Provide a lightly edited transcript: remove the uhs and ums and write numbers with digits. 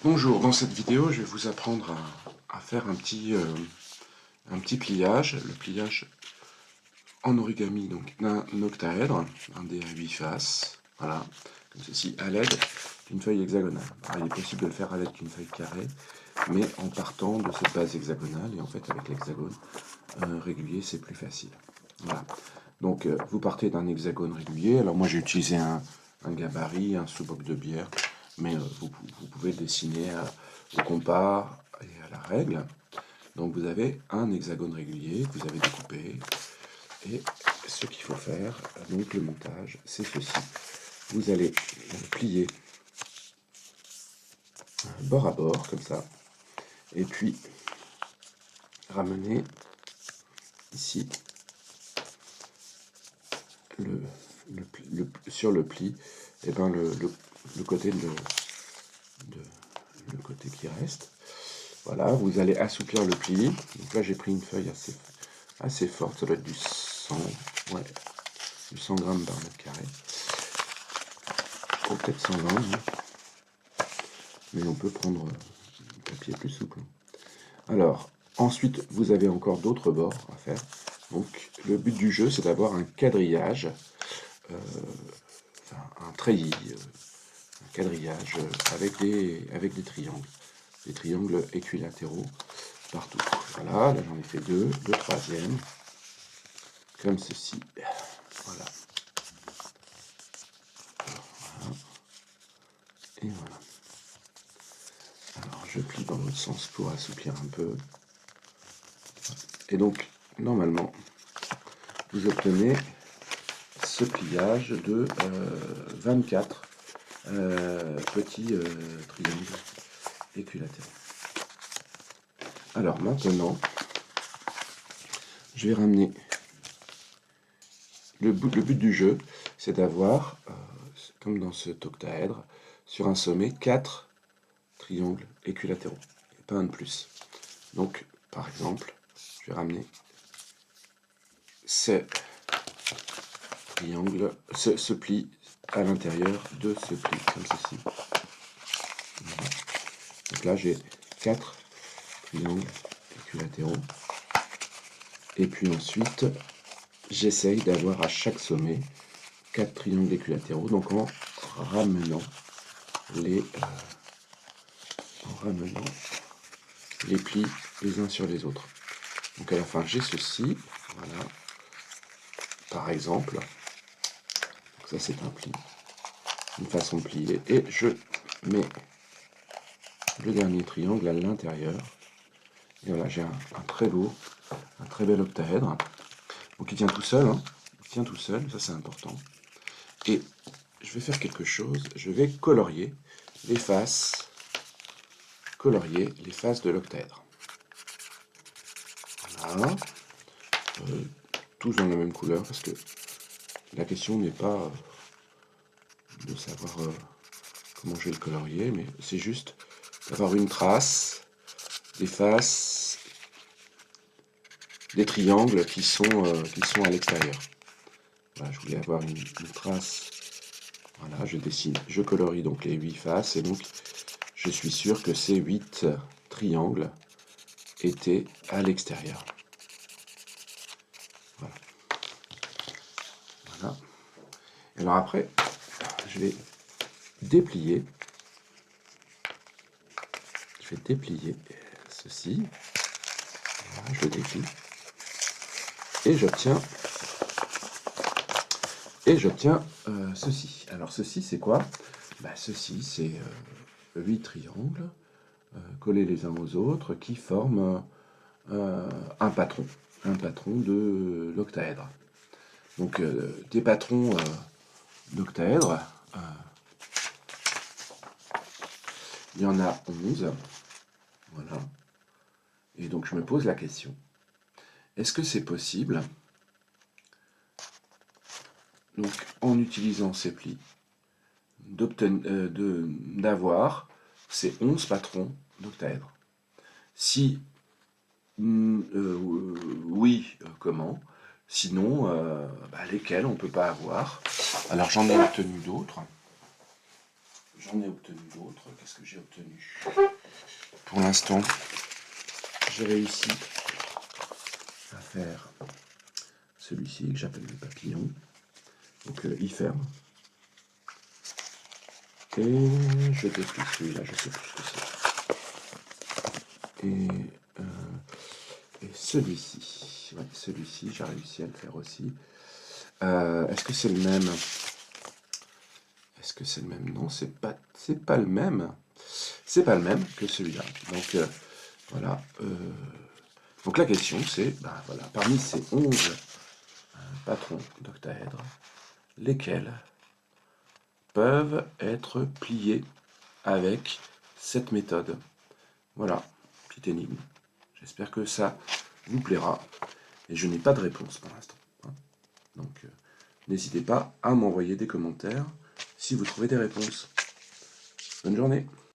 Bonjour, dans cette vidéo, je vais vous apprendre à faire un petit pliage, le pliage en origami donc d'un octaèdre, un dé à 8 faces, voilà, comme ceci, à l'aide d'une feuille hexagonale. Alors, il est possible de le faire à l'aide d'une feuille carrée, mais en partant de cette base hexagonale, et en fait avec l'hexagone régulier, c'est plus facile. Voilà. Donc vous partez d'un hexagone régulier, alors moi j'ai utilisé un gabarit, un sous-boc de bière, mais vous pouvez dessiner au compas et à la règle. Donc vous avez un hexagone régulier que vous avez découpé, et ce qu'il faut faire, donc le montage, c'est ceci. Vous allez plier bord à bord, comme ça, et puis ramener ici sur le pli, et ben le côté le côté qui reste. Voilà, vous allez assouplir le pli. Donc là, j'ai pris une feuille assez forte, ça doit être du 100, ouais, du 100 grammes par mètre carré. Ou peut-être 120, hein. Mais on peut prendre du papier plus souple. Alors, ensuite, vous avez encore d'autres bords à faire. Donc, le but du jeu, c'est d'avoir un quadrillage, un treillis, un quadrillage avec des triangles équilatéraux partout. Voilà, là j'en ai fait deux, le troisième, comme ceci. Voilà. Voilà. Et voilà. Alors je plie dans l'autre sens pour assouplir un peu. Et donc, normalement, vous obtenez ce pliage de 24 petits triangles équilatéraux. Alors maintenant, je vais ramener le but du jeu, c'est d'avoir, comme dans cet octaèdre, sur un sommet, 4 triangles équilatéraux, et pas un de plus. Donc, par exemple, je vais ramener ce triangle, ce pli à l'intérieur de ce pli, comme ceci. Voilà. Donc là, j'ai 4 triangles équilatéraux. Et puis ensuite, j'essaye d'avoir à chaque sommet 4 triangles équilatéraux, donc en ramenant les plis les uns sur les autres. Donc à la fin, j'ai ceci, voilà, par exemple. Donc ça, c'est un pli, une façon de plier. Et je mets le dernier triangle à l'intérieur. Et voilà, j'ai un très lourd, un très bel octaèdre. Donc il tient tout seul, hein. Il tient tout seul, ça c'est important. Et je vais faire quelque chose, je vais colorier les faces de l'octaèdre. Voilà. Tous dans la même couleur, parce que la question n'est pas de savoir comment je vais le colorier, mais c'est juste d'avoir une trace des faces des triangles qui sont à l'extérieur. Voilà, je voulais avoir une trace. Voilà, je dessine, je colorie donc les 8 faces, et donc je suis sûr que ces 8 triangles étaient à l'extérieur. Voilà. Voilà. Alors après, je vais déplier. Je vais déplier ceci. Voilà, je déplie. Et j'obtiens ceci. Alors ceci, c'est quoi? Ceci, c'est 8 triangles collés les uns aux autres qui forment un patron de l'octaèdre. Donc des patrons d'octaèdre, il y en a 11. Voilà. Et donc je me pose la question, est-ce que c'est possible, donc en utilisant ces plis, d'avoir ces 11 patrons d'octaèdre? Si oui, comment? Sinon, lesquels on ne peut pas avoir? Alors j'en ai obtenu d'autres. j'en ai obtenu d'autres. Qu'est-ce que j'ai obtenu? Pour l'instant, j'ai réussi à faire celui-ci que j'appelle le papillon. Donc il ferme. Et je déplie celui-là, je sais plus ce que c'est. Et celui-ci. Ouais, celui-ci, j'ai réussi à le faire aussi. Est-ce que c'est le même? Est-ce que c'est le même? Non, c'est pas le même. C'est pas le même que celui-là. Donc voilà. Donc la question c'est, ben, voilà, parmi ces 11 patrons d'octaèdre, lesquels peuvent être pliés avec cette méthode? Voilà, petite énigme. J'espère que ça vous plaira. Et je n'ai pas de réponse pour l'instant. Donc n'hésitez pas à m'envoyer des commentaires si vous trouvez des réponses. Bonne journée.